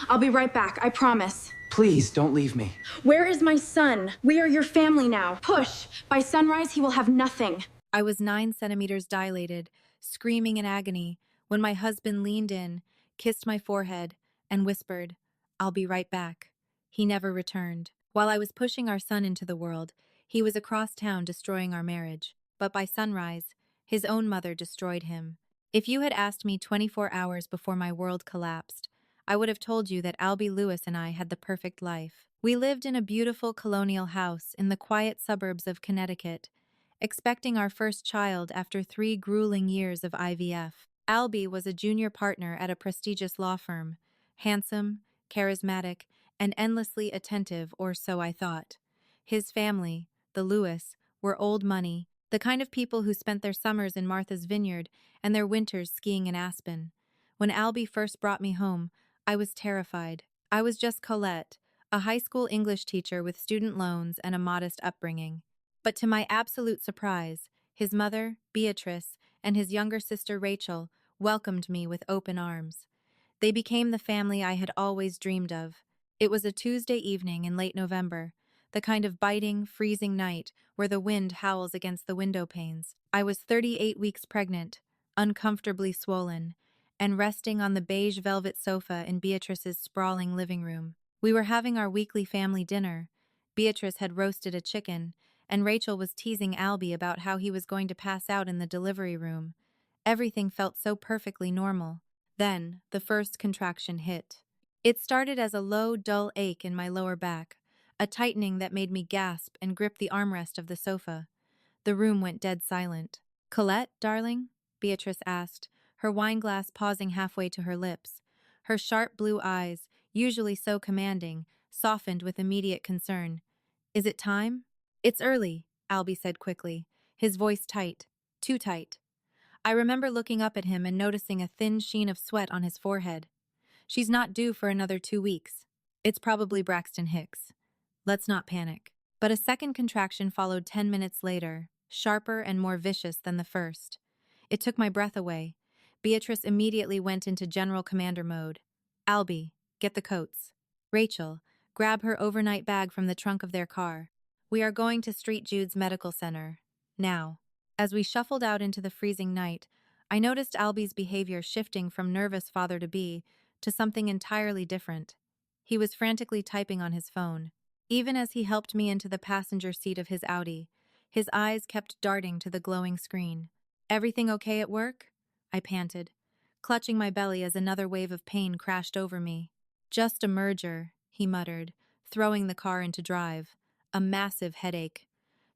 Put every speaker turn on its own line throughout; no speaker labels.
I'll be right back, I promise.
Please, don't leave me.
Where is my son? We are your family now. Push. By sunrise, he will have nothing.
I was 9 centimeters dilated, screaming in agony, when my husband leaned in, kissed my forehead, and whispered, "I'll be right back." He never returned. While I was pushing our son into the world, he was across town destroying our marriage. But by sunrise, his own mother destroyed him. If you had asked me 24 hours before my world collapsed, I would have told you that Alby Lewis and I had the perfect life. We lived in a beautiful colonial house in the quiet suburbs of Connecticut, expecting our first child after 3 grueling years of IVF. Alby was a junior partner at a prestigious law firm, handsome, charismatic, and endlessly attentive, or so I thought. His family, the Lewis, were old money, the kind of people who spent their summers in Martha's Vineyard and their winters skiing in Aspen. When Alby first brought me home, I was terrified. I was just Colette, a high school English teacher with student loans and a modest upbringing. But to my absolute surprise, his mother, Beatrice, and his younger sister Rachel welcomed me with open arms. They became the family I had always dreamed of. It was a Tuesday evening in late November, the kind of biting, freezing night where the wind howls against the window panes. I was 38 weeks pregnant, uncomfortably swollen, and resting on the beige velvet sofa in Beatrice's sprawling living room. We were having our weekly family dinner. Beatrice had roasted a chicken, and Rachel was teasing Alby about how he was going to pass out in the delivery room. Everything felt so perfectly normal. Then, the first contraction hit. It started as a low, dull ache in my lower back, a tightening that made me gasp and grip the armrest of the sofa. The room went dead silent. "Colette, darling?" Beatrice asked, her wineglass pausing halfway to her lips. Her sharp blue eyes, usually so commanding, softened with immediate concern. "Is it time?" "It's early," Alby said quickly, his voice tight, too tight. I remember looking up at him and noticing a thin sheen of sweat on his forehead. "She's not due for another 2 weeks. It's probably Braxton Hicks. Let's not panic." But a second contraction followed 10 minutes later, sharper and more vicious than the first. It took my breath away. Beatrice immediately went into general commander mode. "Alby, get the coats. Rachel, grab her overnight bag from the trunk of their car. We are going to St. Jude's Medical Center. Now." As we shuffled out into the freezing night, I noticed Alby's behavior shifting from nervous father-to-be to something entirely different. He was frantically typing on his phone. Even as he helped me into the passenger seat of his Audi, his eyes kept darting to the glowing screen. "Everything okay at work?" I panted, clutching my belly as another wave of pain crashed over me. "Just a merger," he muttered, throwing the car into drive. "A massive headache.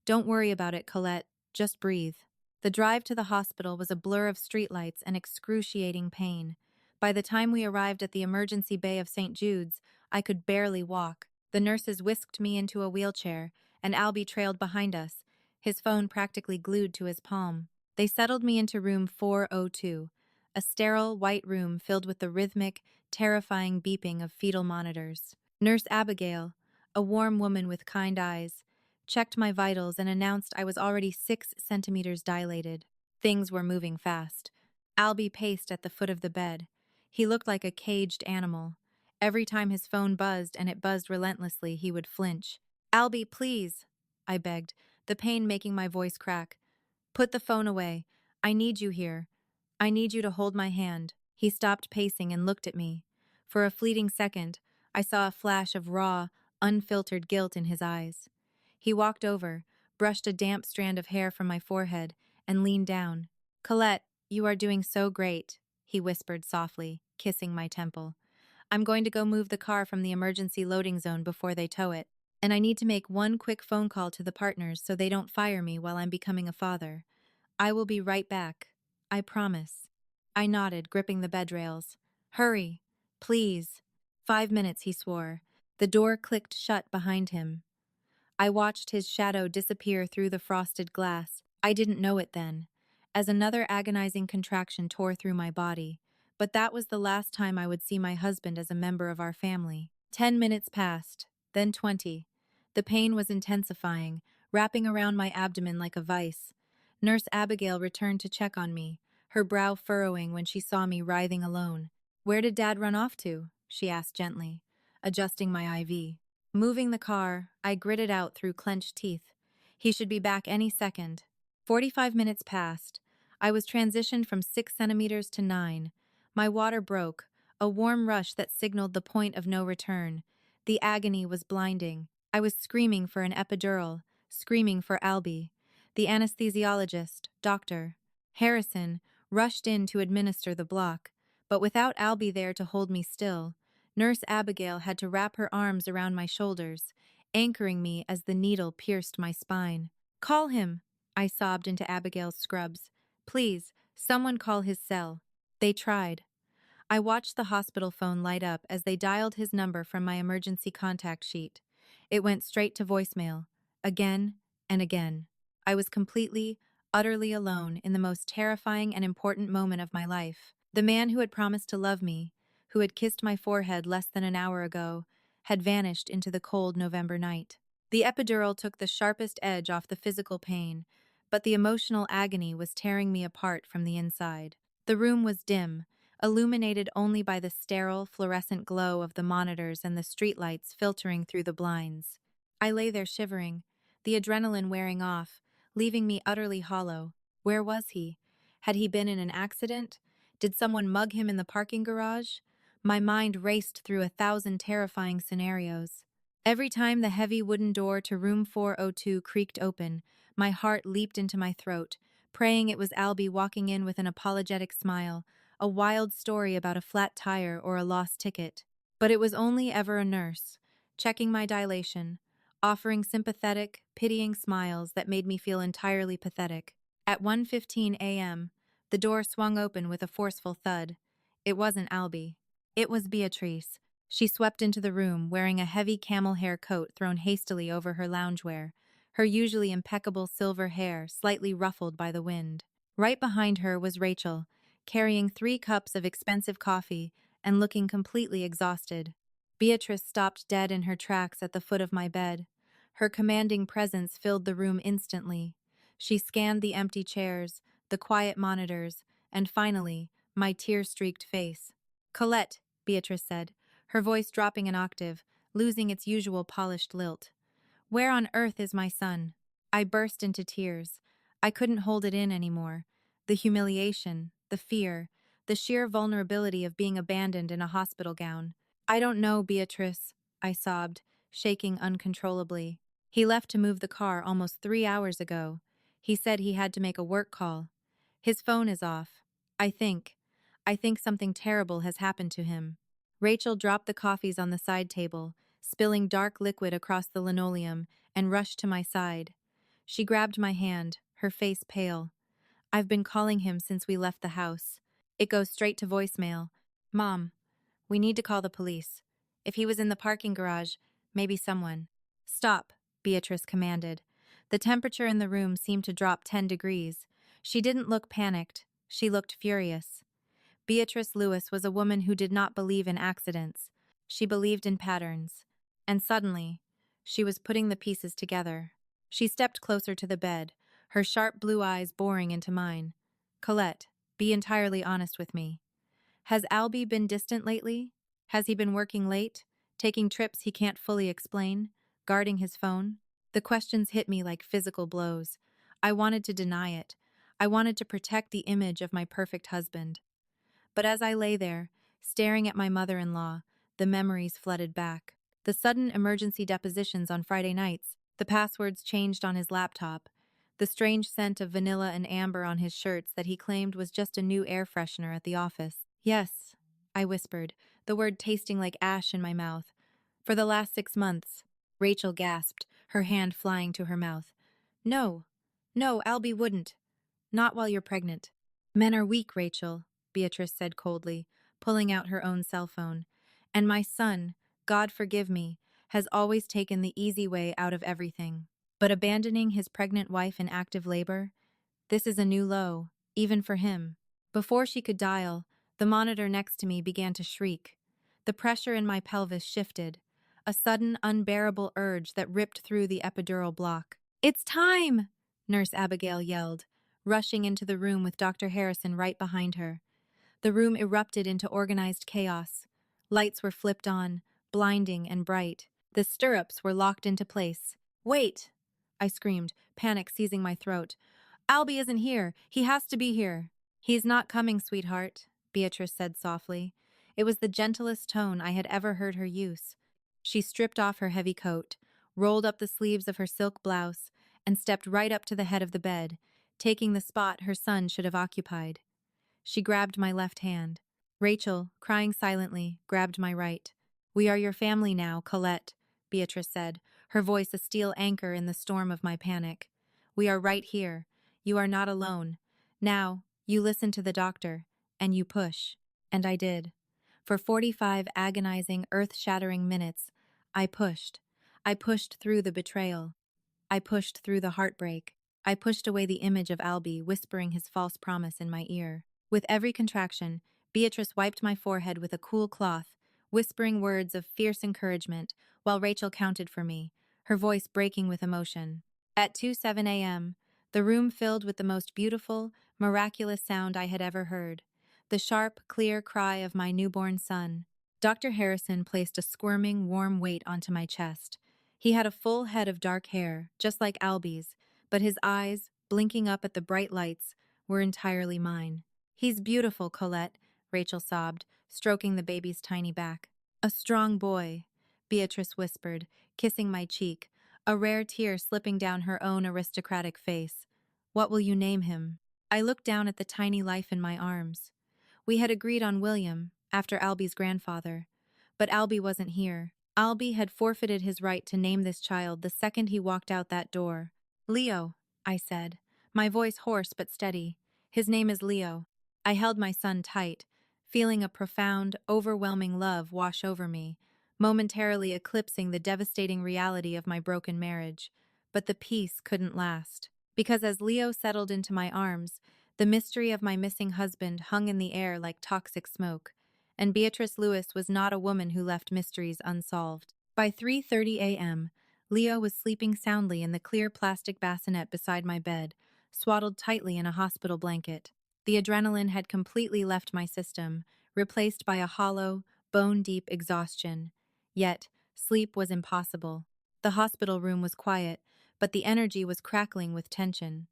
Don't worry about it, Colette. Just breathe." The drive to the hospital was a blur of streetlights and excruciating pain. By the time we arrived at the emergency bay of St. Jude's, I could barely walk. The nurses whisked me into a wheelchair, and Alby trailed behind us, his phone practically glued to his palm. They settled me into room 402, a sterile, white room filled with the rhythmic, terrifying beeping of fetal monitors. Nurse Abigail, a warm woman with kind eyes, checked my vitals and announced I was already 6 centimeters dilated. Things were moving fast. Alby paced at the foot of the bed. He looked like a caged animal. Every time his phone buzzed, and it buzzed relentlessly, he would flinch. "Alby, please," I begged, the pain making my voice crack. "Put the phone away. I need you here. I need you to hold my hand." He stopped pacing and looked at me. For a fleeting second, I saw a flash of raw, unfiltered guilt in his eyes. He walked over, brushed a damp strand of hair from my forehead, and leaned down. "Colette, you are doing so great," he whispered softly, kissing my temple. "I'm going to go move the car from the emergency loading zone before they tow it. And I need to make one quick phone call to the partners so they don't fire me while I'm becoming a father. I will be right back. I promise." I nodded, gripping the bed rails. "Hurry, please." 5 minutes, he swore. The door clicked shut behind him. I watched his shadow disappear through the frosted glass. I didn't know it then, as another agonizing contraction tore through my body. But that was the last time I would see my husband as a member of our family. 10 minutes passed, then 20. The pain was intensifying, wrapping around my abdomen like a vice. Nurse Abigail returned to check on me, her brow furrowing when she saw me writhing alone. "Where did Dad run off to?" she asked gently, adjusting my IV. Moving the car, I gritted out through clenched teeth. He should be back any second. 45 minutes passed. I was transitioned from 6 centimeters to 9. My water broke, a warm rush that signaled the point of no return. The agony was blinding. I was screaming for an epidural, screaming for Alby. The anesthesiologist, Dr. Harrison, rushed in to administer the block, but without Alby there to hold me still, Nurse Abigail had to wrap her arms around my shoulders, anchoring me as the needle pierced my spine. "Call him," I sobbed into Abigail's scrubs. "Please, someone call his cell." They tried. I watched the hospital phone light up as they dialed his number from my emergency contact sheet. It went straight to voicemail, again and again. I was completely, utterly alone in the most terrifying and important moment of my life. The man who had promised to love me, who had kissed my forehead less than an hour ago, had vanished into the cold November night. The epidural took the sharpest edge off the physical pain, but the emotional agony was tearing me apart from the inside. The room was dim, illuminated only by the sterile, fluorescent glow of the monitors and the streetlights filtering through the blinds. I lay there shivering, the adrenaline wearing off, leaving me utterly hollow. Where was he? Had he been in an accident? Did someone mug him in the parking garage? My mind raced through 1,000 terrifying scenarios. Every time the heavy wooden door to room 402 creaked open, my heart leaped into my throat, praying it was Alby walking in with an apologetic smile, a wild story about a flat tire or a lost ticket. But it was only ever a nurse, checking my dilation, offering sympathetic, pitying smiles that made me feel entirely pathetic. At 1:15 a.m., the door swung open with a forceful thud. It wasn't Alby. It was Beatrice. She swept into the room, wearing a heavy camel hair coat thrown hastily over her loungewear, her usually impeccable silver hair slightly ruffled by the wind. Right behind her was Rachel, carrying 3 cups of expensive coffee and looking completely exhausted. Beatrice stopped dead in her tracks at the foot of my bed. Her commanding presence filled the room instantly. She scanned the empty chairs, the quiet monitors, and finally, my tear-streaked face. "Colette," Beatrice said, her voice dropping an octave, losing its usual polished lilt. "Where on earth is my son?" I burst into tears. I couldn't hold it in anymore. The humiliation, the fear, the sheer vulnerability of being abandoned in a hospital gown. "I don't know, Beatrice," I sobbed, shaking uncontrollably. "He left to move the car almost 3 hours ago. He said he had to make a work call. His phone is off. I think something terrible has happened to him." Rachel dropped the coffees on the side table, spilling dark liquid across the linoleum, and rushed to my side. She grabbed my hand, her face pale. "I've been calling him since we left the house. It goes straight to voicemail. Mom, we need to call the police. If he was in the parking garage, maybe someone." "Stop," Beatrice commanded. The temperature in the room seemed to drop 10 degrees. She didn't look panicked. She looked furious. Beatrice Lewis was a woman who did not believe in accidents. She believed in patterns. And suddenly, she was putting the pieces together. She stepped closer to the bed, her sharp blue eyes boring into mine. "Colette, be entirely honest with me. Has Alby been distant lately? Has he been working late, taking trips he can't fully explain, guarding his phone?" The questions hit me like physical blows. I wanted to deny it. I wanted to protect the image of my perfect husband. But as I lay there, staring at my mother-in-law, the memories flooded back. The sudden emergency depositions on Friday nights, the passwords changed on his laptop, the strange scent of vanilla and amber on his shirts that he claimed was just a new air freshener at the office. "Yes," I whispered, the word tasting like ash in my mouth. "For the last 6 months." Rachel gasped, her hand flying to her mouth. "No, no, Alby wouldn't. Not while you're pregnant." "Men are weak, Rachel," Beatrice said coldly, pulling out her own cell phone. "And my son, God forgive me, has always taken the easy way out of everything. But abandoning his pregnant wife in active labor? This is a new low, even for him." Before she could dial, the monitor next to me began to shriek. The pressure in my pelvis shifted, a sudden, unbearable urge that ripped through the epidural block. "It's time!" Nurse Abigail yelled, rushing into the room with Dr. Harrison right behind her. The room erupted into organized chaos. Lights were flipped on, blinding and bright. The stirrups were locked into place. "Wait!" I screamed, panic seizing my throat. "Alby isn't here. He has to be here." "He's not coming, sweetheart," Beatrice said softly. It was the gentlest tone I had ever heard her use. She stripped off her heavy coat, rolled up the sleeves of her silk blouse, and stepped right up to the head of the bed, taking the spot her son should have occupied. She grabbed my left hand. Rachel, crying silently, grabbed my right. "We are your family now, Colette," Beatrice said, her voice a steel anchor in the storm of my panic. "We are right here. You are not alone. Now, you listen to the doctor, and you push." And I did. For 45 agonizing, earth-shattering minutes, I pushed. I pushed through the betrayal. I pushed through the heartbreak. I pushed away the image of Alby whispering his false promise in my ear. With every contraction, Beatrice wiped my forehead with a cool cloth, whispering words of fierce encouragement, while Rachel counted for me, her voice breaking with emotion. At 2:07 a.m., the room filled with the most beautiful, miraculous sound I had ever heard. The sharp, clear cry of my newborn son. Dr. Harrison placed a squirming, warm weight onto my chest. He had a full head of dark hair, just like Alby's, but his eyes, blinking up at the bright lights, were entirely mine. "He's beautiful, Colette," Rachel sobbed, stroking the baby's tiny back. "A strong boy," Beatrice whispered, kissing my cheek, a rare tear slipping down her own aristocratic face. "What will you name him?" I looked down at the tiny life in my arms. We had agreed on William, after Alby's grandfather. But Alby wasn't here. Alby had forfeited his right to name this child the second he walked out that door. "Leo," I said, my voice hoarse but steady. "His name is Leo." I held my son tight, feeling a profound, overwhelming love wash over me, momentarily eclipsing the devastating reality of my broken marriage. But the peace couldn't last. Because as Leo settled into my arms, the mystery of my missing husband hung in the air like toxic smoke, and Beatrice Lewis was not a woman who left mysteries unsolved. By 3:30 a.m., Leo was sleeping soundly in the clear plastic bassinet beside my bed, swaddled tightly in a hospital blanket. The adrenaline had completely left my system, replaced by a hollow, bone-deep exhaustion. Yet, sleep was impossible. The hospital room was quiet, but the energy was crackling with tension.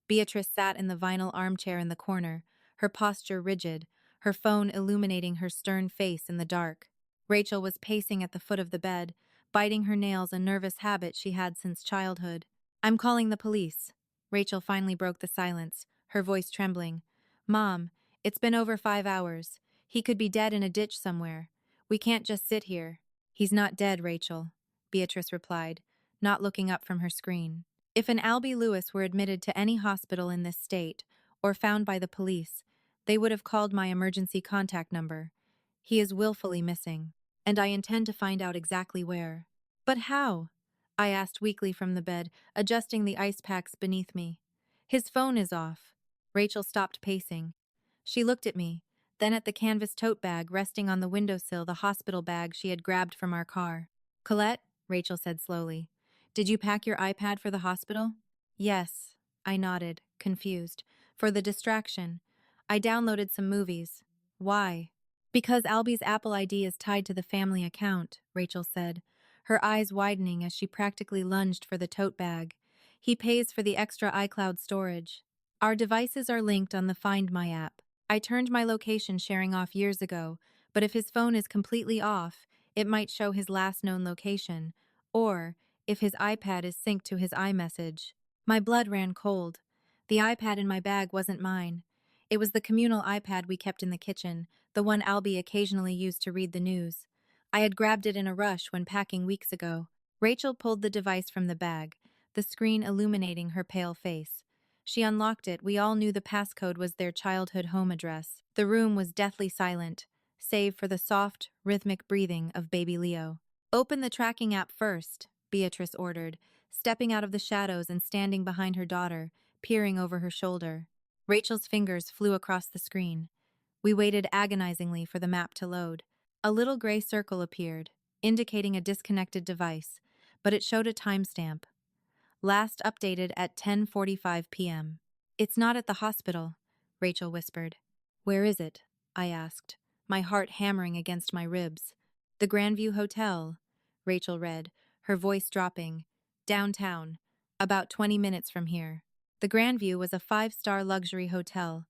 Beatrice sat in the vinyl armchair in the corner, her posture rigid, her phone illuminating her stern face in the dark. Rachel was pacing at the foot of the bed, biting her nails, a nervous habit she had since childhood. "I'm calling the police." Rachel finally broke the silence, her voice trembling. "Mom, it's been over 5 hours. He could be dead in a ditch somewhere. We can't just sit here." "He's not dead, Rachel," Beatrice replied, not looking up from her screen. "If an Alby Lewis were admitted to any hospital in this state, or found by the police, they would have called my emergency contact number. He is willfully missing, and I intend to find out exactly where." "But how?" I asked weakly from the bed, adjusting the ice packs beneath me. "His phone is off." Rachel stopped pacing. She looked at me, then at the canvas tote bag resting on the windowsill, the hospital bag she had grabbed from our car. "Colette," Rachel said slowly, "did you pack your iPad for the hospital?" "Yes," I nodded, confused. "For the distraction. I downloaded some movies." "Why?" "Because Alby's Apple ID is tied to the family account," Rachel said, her eyes widening as she practically lunged for the tote bag. "He pays for the extra iCloud storage. Our devices are linked on the Find My app. I turned my location sharing off years ago, but if his phone is completely off, it might show his last known location, or if his iPad is synced to his iMessage." My blood ran cold. The iPad in my bag wasn't mine. It was the communal iPad we kept in the kitchen, the one Alby occasionally used to read the news. I had grabbed it in a rush when packing weeks ago. Rachel pulled the device from the bag, the screen illuminating her pale face. She unlocked it. We all knew the passcode was their childhood home address. The room was deathly silent, save for the soft, rhythmic breathing of baby Leo. "Open the tracking app first," Beatrice ordered, stepping out of the shadows and standing behind her daughter, peering over her shoulder. Rachel's fingers flew across the screen. We waited agonizingly for the map to load. A little gray circle appeared, indicating a disconnected device, but it showed a timestamp. Last updated at 10:45 p.m. "It's not at the hospital," Rachel whispered. "Where is it?" I asked, my heart hammering against my ribs. The Grandview Hotel, Rachel read, her voice dropping. Downtown, about 20 minutes from here. The Grandview was a 5-star luxury hotel.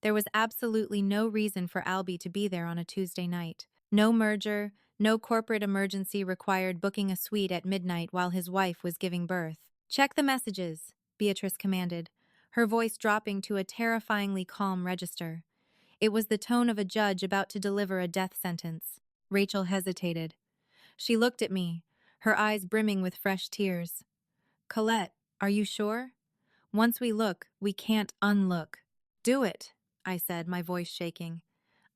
There was absolutely no reason for Alby to be there on a Tuesday night. No merger, no corporate emergency required booking a suite at midnight while his wife was giving birth. Check the messages, Beatrice commanded, her voice dropping to a terrifyingly calm register. It was the tone of a judge about to deliver a death sentence. Rachel hesitated. She looked at me, her eyes brimming with fresh tears. Colette, are you sure? Once we look, we can't unlook. Do it, I said, my voice shaking.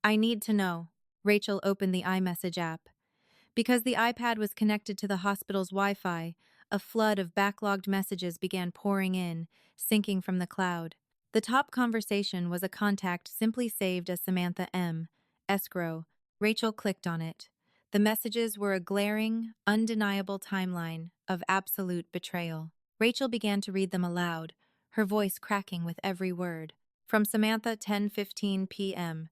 I need to know. Rachel opened the iMessage app. Because the iPad was connected to the hospital's Wi-Fi, a flood of backlogged messages began pouring in, syncing from the cloud. The top conversation was a contact simply saved as Samantha M. Escrow. Rachel clicked on it. The messages were a glaring, undeniable timeline of absolute betrayal. Rachel began to read them aloud, her voice cracking with every word. From Samantha, 10:15 p.m.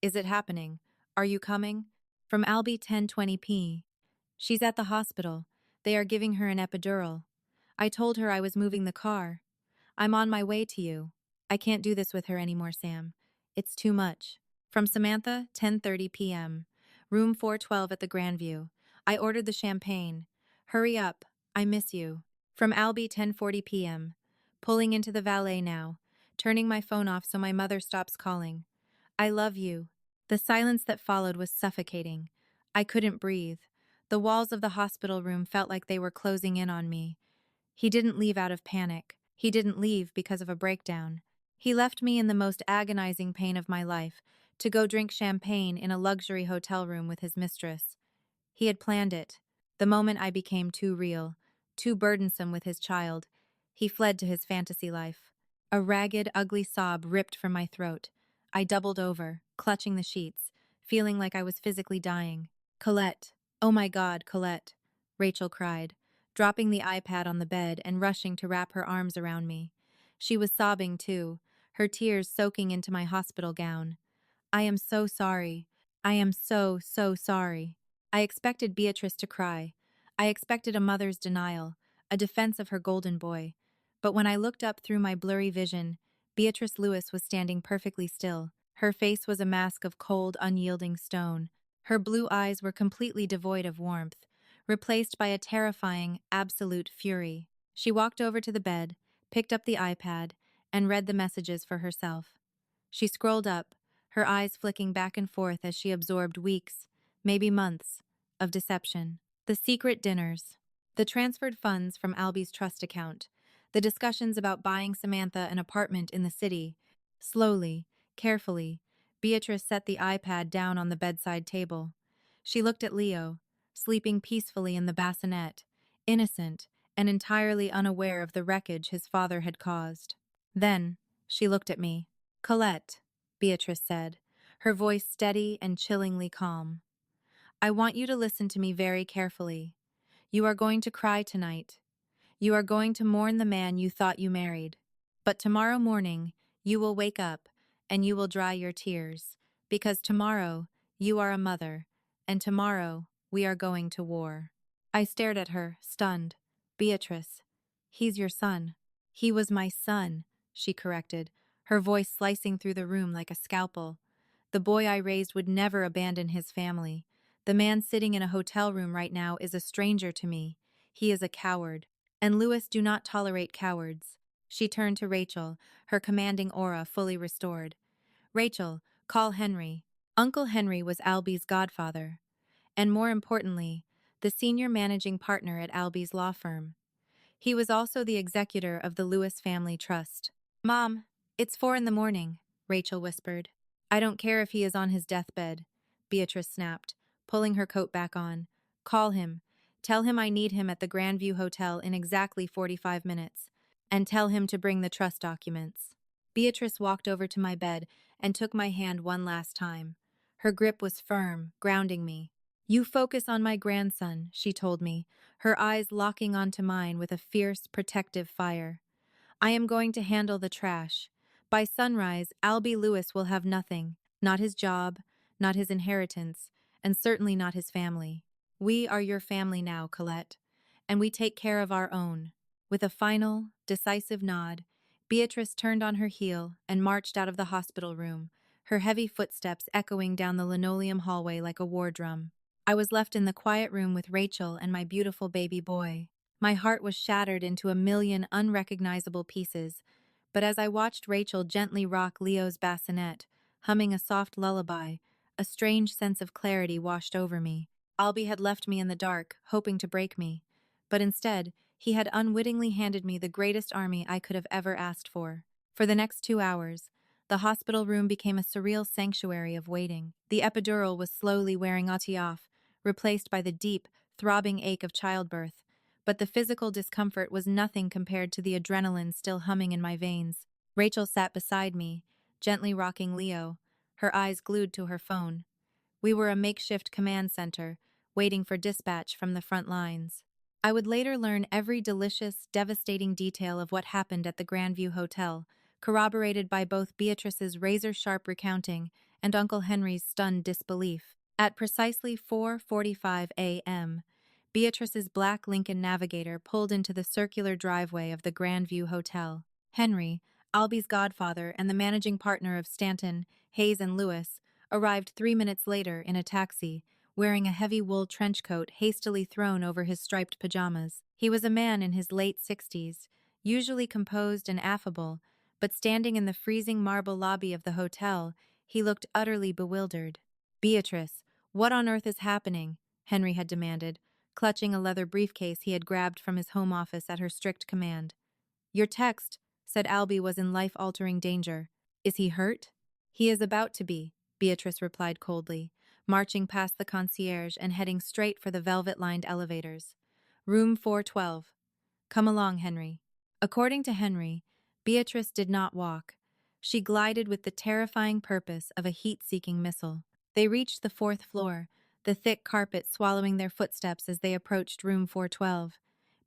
Is it happening? Are you coming? From Alby, 10:20 p. She's at the hospital. They are giving her an epidural. I told her I was moving the car. I'm on my way to you. I can't do this with her anymore, Sam. It's too much. From Samantha, 10:30 p.m. Room 412 at the Grandview. I ordered the champagne. Hurry up. I miss you. From Alby, 10:40 p.m. Pulling into the valet now. Turning my phone off so my mother stops calling. I love you. The silence that followed was suffocating. I couldn't breathe. The walls of the hospital room felt like they were closing in on me. He didn't leave out of panic. He didn't leave because of a breakdown. He left me in the most agonizing pain of my life, to go drink champagne in a luxury hotel room with his mistress. He had planned it. The moment I became too real, too burdensome with his child, he fled to his fantasy life. A ragged, ugly sob ripped from my throat. I doubled over, clutching the sheets, feeling like I was physically dying. Colette. Oh my God, Colette, Rachel cried, dropping the iPad on the bed and rushing to wrap her arms around me. She was sobbing too, her tears soaking into my hospital gown. I am so sorry. I am so, so sorry. I expected Beatrice to cry. I expected a mother's denial, a defense of her golden boy. But when I looked up through my blurry vision, Beatrice Lewis was standing perfectly still. Her face was a mask of cold, unyielding stone. Her blue eyes were completely devoid of warmth, replaced by a terrifying, absolute fury. She walked over to the bed, picked up the iPad, and read the messages for herself. She scrolled up, her eyes flicking back and forth as she absorbed weeks, maybe months, of deception. The secret dinners, the transferred funds from Alby's trust account, the discussions about buying Samantha an apartment in the city. Slowly, carefully, Beatrice set the iPad down on the bedside table. She looked at Leo, sleeping peacefully in the bassinet, innocent and entirely unaware of the wreckage his father had caused. Then, she looked at me. Colette, Beatrice said, her voice steady and chillingly calm. I want you to listen to me very carefully. You are going to cry tonight. You are going to mourn the man you thought you married. But tomorrow morning, you will wake up and you will dry your tears, because tomorrow you are a mother, and tomorrow we are going to war. I stared at her, stunned. Beatrice, he's your son. He was my son, she corrected, her voice slicing through the room like a scalpel. The boy I raised would never abandon his family. The man sitting in a hotel room right now is a stranger to me. He is a coward. And Lewis do not tolerate cowards. She turned to Rachel, her commanding aura fully restored. Rachel, call Henry. Uncle Henry was Alby's godfather. And more importantly, the senior managing partner at Alby's law firm. He was also the executor of the Lewis Family Trust. Mom, it's 4 a.m, Rachel whispered. I don't care if he is on his deathbed, Beatrice snapped, pulling her coat back on. Call him. Tell him I need him at the Grandview Hotel in exactly 45 minutes. And tell him to bring the trust documents. Beatrice walked over to my bed and took my hand one last time. Her grip was firm, grounding me. You focus on my grandson, she told me, her eyes locking onto mine with a fierce, protective fire. I am going to handle the trash. By sunrise, Alby Lewis will have nothing. Not his job, not his inheritance, and certainly not his family. We are your family now, Colette, and we take care of our own. With a final, decisive nod, Beatrice turned on her heel and marched out of the hospital room, her heavy footsteps echoing down the linoleum hallway like a war drum. I was left in the quiet room with Rachel and my beautiful baby boy. My heart was shattered into a million unrecognizable pieces, but as I watched Rachel gently rock Leo's bassinet, humming a soft lullaby, a strange sense of clarity washed over me. Alby had left me in the dark, hoping to break me, but instead, he had unwittingly handed me the greatest army I could have ever asked for. For the next 2 hours, the hospital room became a surreal sanctuary of waiting. The epidural was slowly wearing off, replaced by the deep, throbbing ache of childbirth, but the physical discomfort was nothing compared to the adrenaline still humming in my veins. Rachel sat beside me, gently rocking Leo, her eyes glued to her phone. We were a makeshift command center, waiting for dispatch from the front lines. I would later learn every delicious, devastating detail of what happened at the Grandview Hotel, corroborated by both Beatrice's razor-sharp recounting and Uncle Henry's stunned disbelief. At precisely 4:45 a.m., Beatrice's black Lincoln Navigator pulled into the circular driveway of the Grandview Hotel. Henry, Alby's godfather and the managing partner of Stanton, Hayes and Lewis, arrived 3 minutes later in a taxi, wearing a heavy wool trench coat hastily thrown over his striped pajamas. He was a man in his late 60s, usually composed and affable, but standing in the freezing marble lobby of the hotel, he looked utterly bewildered. "Beatrice, what on earth is happening?" Henry had demanded, clutching a leather briefcase he had grabbed from his home office at her strict command. "Your text said Alby was in life-altering danger. Is he hurt?" "He is about to be," Beatrice replied coldly, marching past the concierge and heading straight for the velvet-lined elevators. "Room 412. Come along, Henry." According to Henry, Beatrice did not walk. She glided with the terrifying purpose of a heat-seeking missile. They reached the 4th floor, the thick carpet swallowing their footsteps as they approached room 412.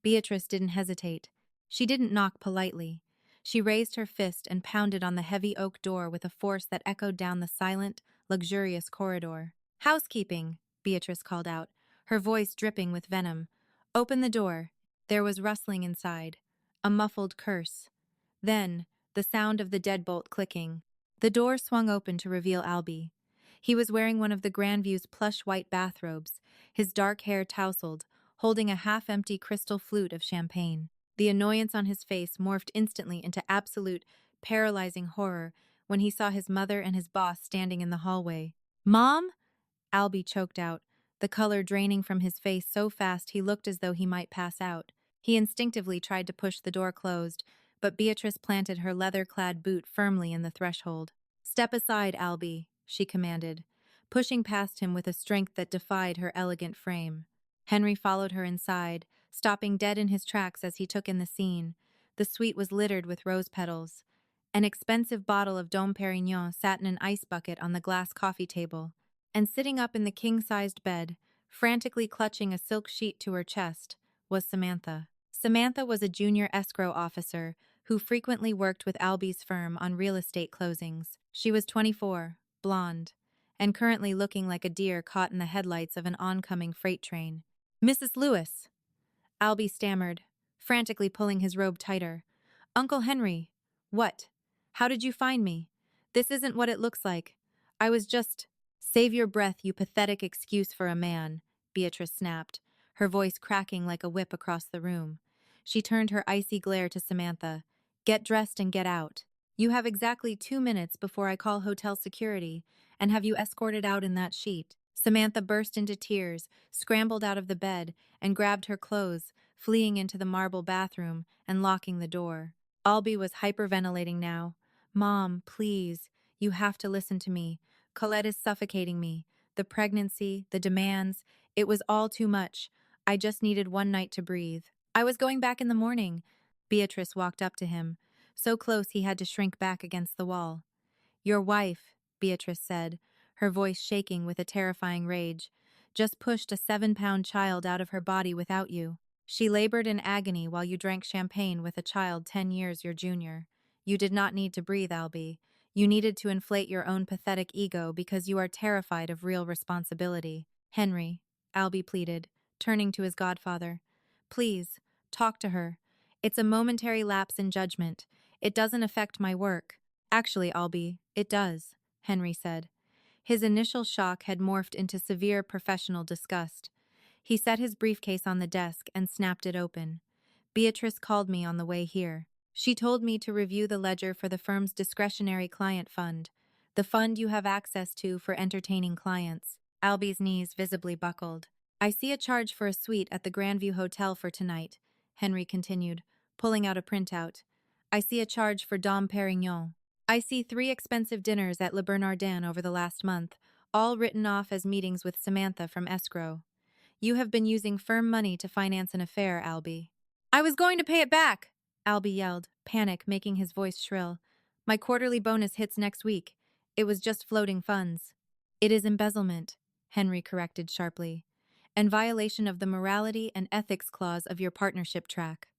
Beatrice didn't hesitate. She didn't knock politely. She raised her fist and pounded on the heavy oak door with a force that echoed down the silent, luxurious corridor. "Housekeeping," Beatrice called out, her voice dripping with venom. "Open the door." There was rustling inside, a muffled curse. Then, the sound of the deadbolt clicking. The door swung open to reveal Alby. He was wearing one of the Grandview's plush white bathrobes, his dark hair tousled, holding a half-empty crystal flute of champagne. The annoyance on his face morphed instantly into absolute, paralyzing horror when he saw his mother and his boss standing in the hallway. "Mom?" Alby choked out, the color draining from his face so fast he looked as though he might pass out. He instinctively tried to push the door closed, but Beatrice planted her leather-clad boot firmly in the threshold. "Step aside, Alby," she commanded, pushing past him with a strength that defied her elegant frame. Henry followed her inside, stopping dead in his tracks as he took in the scene. The suite was littered with rose petals. An expensive bottle of Dom Perignon sat in an ice bucket on the glass coffee table, and sitting up in the king-sized bed, frantically clutching a silk sheet to her chest, was Samantha. Samantha was a junior escrow officer who frequently worked with Alby's firm on real estate closings. She was 24, blonde, and currently looking like a deer caught in the headlights of an oncoming freight train. "Mrs. Lewis," Alby stammered, frantically pulling his robe tighter. "Uncle Henry." "What? How did you find me? This isn't what it looks like. I was just—" "Save your breath, you pathetic excuse for a man," Beatrice snapped, her voice cracking like a whip across the room. She turned her icy glare to Samantha. "Get dressed and get out. You have exactly 2 minutes before I call hotel security, and have you escorted out in that sheet." Samantha burst into tears, scrambled out of the bed, and grabbed her clothes, fleeing into the marble bathroom and locking the door. Alby was hyperventilating now. "Mom, please, you have to listen to me. Colette is suffocating me. The pregnancy, the demands, it was all too much. I just needed one night to breathe." "I was going back in the morning." Beatrice walked up to him, so close he had to shrink back against the wall. "Your wife," Beatrice said, her voice shaking with a terrifying rage, "just pushed a 7-pound child out of her body without you. She labored in agony while you drank champagne with a child 10 years your junior. You did not need to breathe, Alby. You needed to inflate your own pathetic ego because you are terrified of real responsibility. Henry, Alby pleaded, turning to his godfather. Please, talk to her. It's a momentary lapse in judgment. It doesn't affect my work. Actually, Alby, it does, Henry said. His initial shock had morphed into severe professional disgust. He set his briefcase on the desk and snapped it open. Beatrice called me on the way here. She told me to review the ledger for the firm's discretionary client fund, the fund you have access to for entertaining clients. Alby's knees visibly buckled. I see a charge for a suite at the Grandview Hotel for tonight, Henry continued, pulling out a printout. I see a charge for Dom Perignon. I see 3 expensive dinners at Le Bernardin over the last month, all written off as meetings with Samantha from escrow. You have been using firm money to finance an affair, Alby. I was going to pay it back, Alby yelled, panic making his voice shrill. My quarterly bonus hits next week. It was just floating funds. It is embezzlement, Henry corrected sharply, and violation of the morality and ethics clause of your partnership track.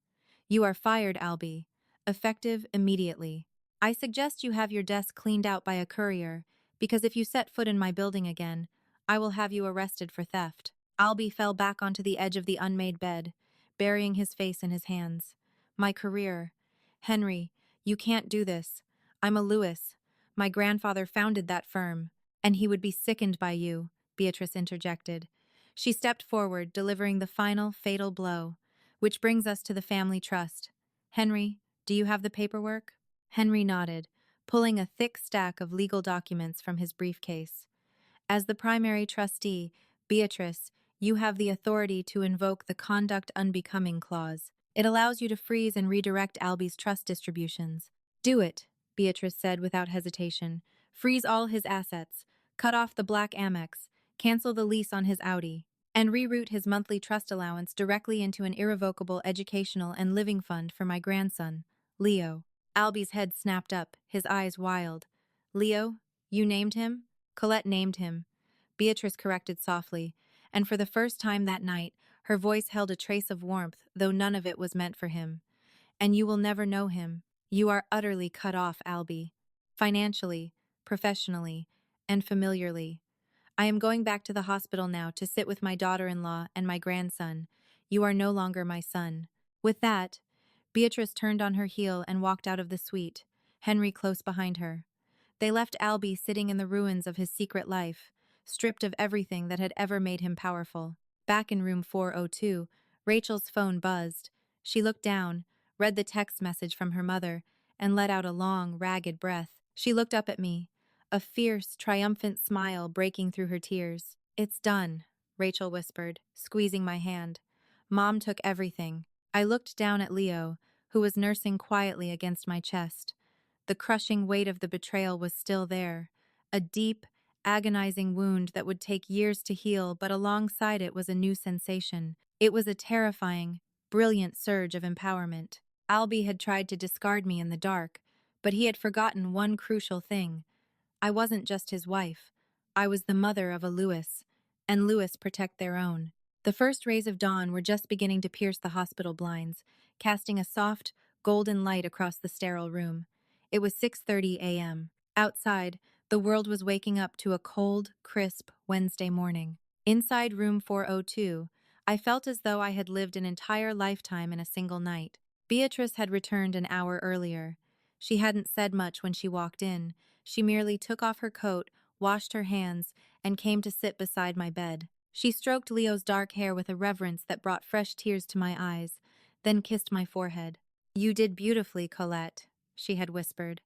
You are fired, Alby. Effective immediately. I suggest you have your desk cleaned out by a courier, because if you set foot in my building again, I will have you arrested for theft. Alby fell back onto the edge of the unmade bed, burying his face in his hands. My career. Henry, you can't do this. I'm a Lewis. My grandfather founded that firm, and he would be sickened by you, Beatrice interjected. She stepped forward, delivering the final, fatal blow, which brings us to the family trust. Henry, do you have the paperwork? Henry nodded, pulling a thick stack of legal documents from his briefcase. As the primary trustee, Beatrice, you have the authority to invoke the Conduct Unbecoming Clause. It allows you to freeze and redirect Alby's trust distributions. Do it, Beatrice said without hesitation. Freeze all his assets, cut off the black Amex, cancel the lease on his Audi, and reroute his monthly trust allowance directly into an irrevocable educational and living fund for my grandson, Leo. Alby's head snapped up, his eyes wild. Leo? You named him? Colette named him. Beatrice corrected softly, and for the first time that night, her voice held a trace of warmth, though none of it was meant for him. And you will never know him. You are utterly cut off, Alby. Financially, professionally, and familiarly. I am going back to the hospital now to sit with my daughter-in-law and my grandson. You are no longer my son. With that, Beatrice turned on her heel and walked out of the suite, Henry close behind her. They left Alby sitting in the ruins of his secret life, stripped of everything that had ever made him powerful. Back in room 402, Rachel's phone buzzed. She looked down, read the text message from her mother, and let out a long, ragged breath. She looked up at me, a fierce, triumphant smile breaking through her tears. It's done, Rachel whispered, squeezing my hand. Mom took everything. I looked down at Leo, who was nursing quietly against my chest. The crushing weight of the betrayal was still there, a deep, agonizing wound that would take years to heal, but alongside it was a new sensation. It was a terrifying, brilliant surge of empowerment. Alby had tried to discard me in the dark, but he had forgotten one crucial thing. I wasn't just his wife. I was the mother of a Lewis, and Lewis protect their own. The first rays of dawn were just beginning to pierce the hospital blinds, casting a soft, golden light across the sterile room. It was 6:30 a.m. Outside, the world was waking up to a cold, crisp Wednesday morning. Inside room 402, I felt as though I had lived an entire lifetime in a single night. Beatrice had returned an hour earlier. She hadn't said much when she walked in. She merely took off her coat, washed her hands, and came to sit beside my bed. She stroked Leo's dark hair with a reverence that brought fresh tears to my eyes, then kissed my forehead. You did beautifully, Colette, she had whispered.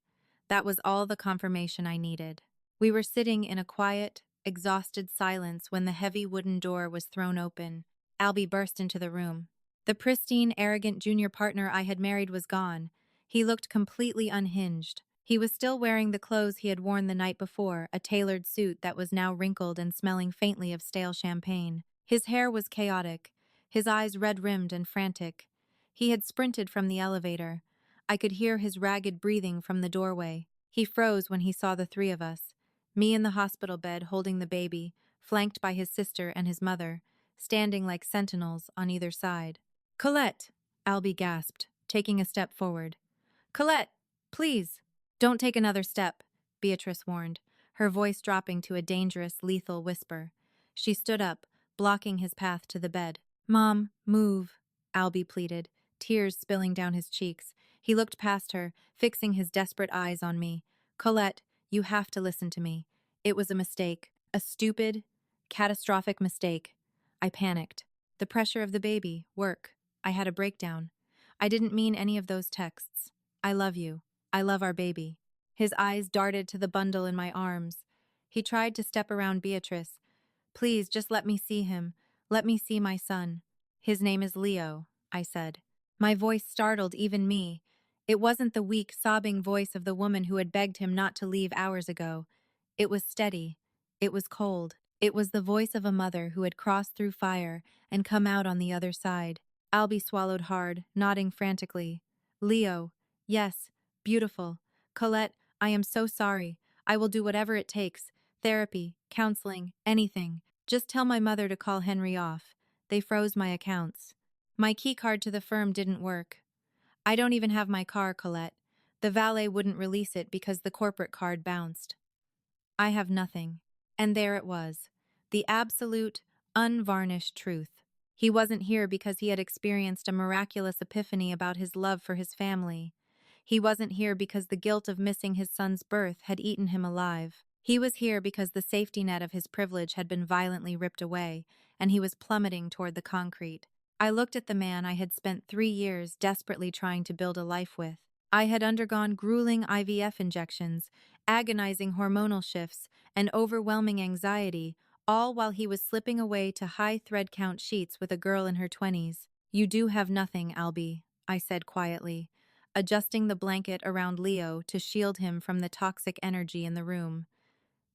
That was all the confirmation I needed. We were sitting in a quiet, exhausted silence when the heavy wooden door was thrown open. Alby burst into the room. The pristine, arrogant junior partner I had married was gone. He looked completely unhinged. He was still wearing the clothes he had worn the night before, a tailored suit that was now wrinkled and smelling faintly of stale champagne. His hair was chaotic, his eyes red-rimmed and frantic. He had sprinted from the elevator. I could hear his ragged breathing from the doorway. He froze when he saw the 3 of us, me in the hospital bed holding the baby, flanked by his sister and his mother, standing like sentinels on either side. Colette, Alby gasped, taking a step forward. Colette, please. Don't take another step, Beatrice warned, her voice dropping to a dangerous, lethal whisper. She stood up, blocking his path to the bed. "Mom, move," Alby pleaded, tears spilling down his cheeks. He looked past her, fixing his desperate eyes on me. "Colette, you have to listen to me. It was a mistake. A stupid, catastrophic mistake." I panicked. The pressure of the baby, work. I had a breakdown. "I didn't mean any of those texts. I love you. I love our baby." His eyes darted to the bundle in my arms. He tried to step around Beatrice. "Please, just let me see him. Let me see my son." "His name is Leo," I said. My voice startled even me. It wasn't the weak, sobbing voice of the woman who had begged him not to leave hours ago. It was steady. It was cold. It was the voice of a mother who had crossed through fire and come out on the other side. Alby swallowed hard, nodding frantically. "Leo. Yes. Beautiful. Colette, I am so sorry. I will do whatever it takes. Therapy, counseling, anything. Just tell my mother to call Henry off. They froze my accounts. My key card to the firm didn't work. I don't even have my car, Colette. The valet wouldn't release it because the corporate card bounced. I have nothing." And there it was. The absolute, unvarnished truth. He wasn't here because he had experienced a miraculous epiphany about his love for his family. He wasn't here because the guilt of missing his son's birth had eaten him alive. He was here because the safety net of his privilege had been violently ripped away, and he was plummeting toward the concrete. I looked at the man I had spent 3 years desperately trying to build a life with. I had undergone grueling IVF injections, agonizing hormonal shifts, and overwhelming anxiety, all while he was slipping away to high thread count sheets with a girl in her 20s. "You do have nothing, Alby," I said quietly, adjusting the blanket around Leo to shield him from the toxic energy in the room.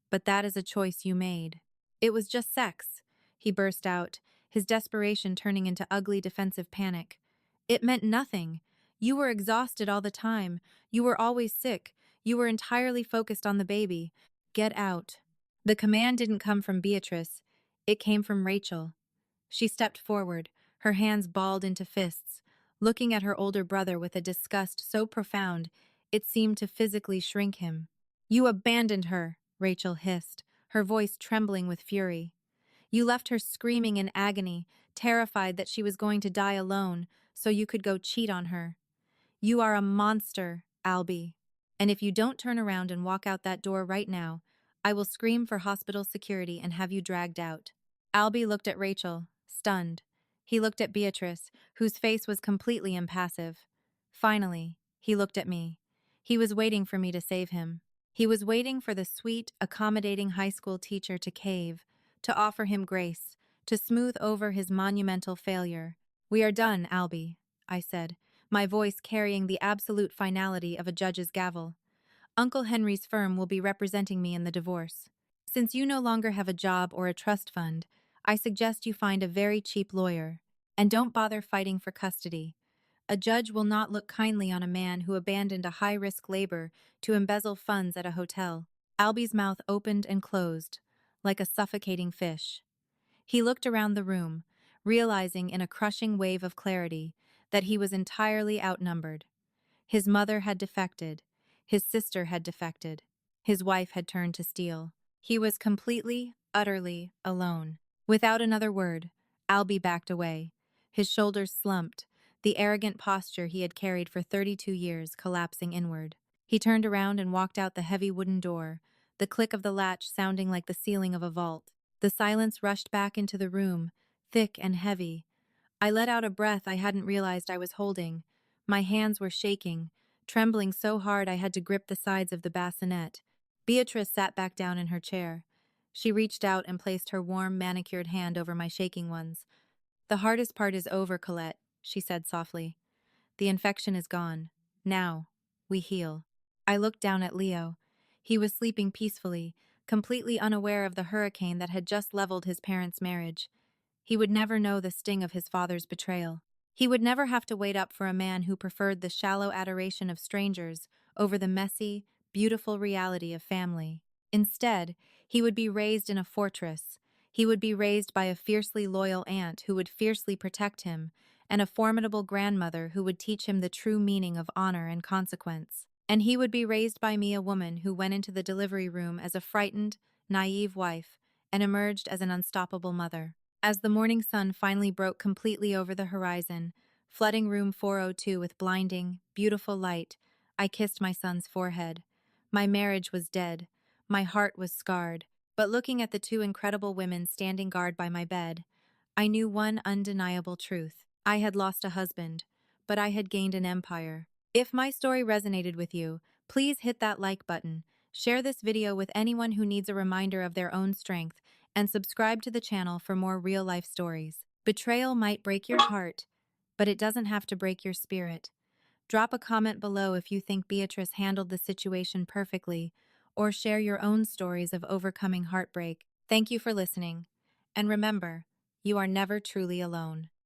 "But that is a choice you made." "It was just sex," he burst out, his desperation turning into ugly defensive panic. "It meant nothing. You were exhausted all the time. You were always sick. You were entirely focused on the baby. Get out." The command didn't come from Beatrice. It came from Rachel. She stepped forward, her hands balled into fists, looking at her older brother with a disgust so profound it seemed to physically shrink him. "You abandoned her," Rachel hissed, her voice trembling with fury. "You left her screaming in agony, terrified that she was going to die alone, so you could go cheat on her. You are a monster, Alby. And if you don't turn around and walk out that door right now, I will scream for hospital security and have you dragged out." Alby looked at Rachel, stunned. He looked at Beatrice, whose face was completely impassive. Finally, he looked at me. He was waiting for me to save him. He was waiting for the sweet, accommodating high school teacher to cave, to offer him grace, to smooth over his monumental failure. "We are done, Alby," I said, my voice carrying the absolute finality of a judge's gavel. "Uncle Henry's firm will be representing me in the divorce. Since you no longer have a job or a trust fund, I suggest you find a very cheap lawyer. And don't bother fighting for custody. A judge will not look kindly on a man who abandoned a high-risk labor to embezzle funds at a hotel." Alby's mouth opened and closed, like a suffocating fish. He looked around the room, realizing in a crushing wave of clarity that he was entirely outnumbered. His mother had defected. His sister had defected. His wife had turned to steel. He was completely, utterly alone. Without another word, Alby backed away. His shoulders slumped, the arrogant posture he had carried for 32 years collapsing inward. He turned around and walked out the heavy wooden door, the click of the latch sounding like the ceiling of a vault. The silence rushed back into the room, thick and heavy. I let out a breath I hadn't realized I was holding. My hands were shaking, trembling so hard I had to grip the sides of the bassinet. Beatrice sat back down in her chair. She reached out and placed her warm, manicured hand over my shaking ones. "The hardest part is over, Colette," she said softly. "The infection is gone. Now, we heal." I looked down at Leo. He was sleeping peacefully, completely unaware of the hurricane that had just leveled his parents' marriage. He would never know the sting of his father's betrayal. He would never have to wait up for a man who preferred the shallow adoration of strangers over the messy, beautiful reality of family. Instead, he would be raised in a fortress. He would be raised by a fiercely loyal aunt who would fiercely protect him, and a formidable grandmother who would teach him the true meaning of honor and consequence. And he would be raised by me, a woman who went into the delivery room as a frightened, naive wife and emerged as an unstoppable mother. As the morning sun finally broke completely over the horizon, flooding room 402 with blinding, beautiful light, I kissed my son's forehead. My marriage was dead. My heart was scarred. But looking at the two incredible women standing guard by my bed, I knew one undeniable truth. I had lost a husband, but I had gained an empire. If my story resonated with you, please hit that like button, share this video with anyone who needs a reminder of their own strength, and subscribe to the channel for more real-life stories. Betrayal might break your heart, but it doesn't have to break your spirit. Drop a comment below if you think Beatrice handled the situation perfectly, or share your own stories of overcoming heartbreak. Thank you for listening. And remember, you are never truly alone.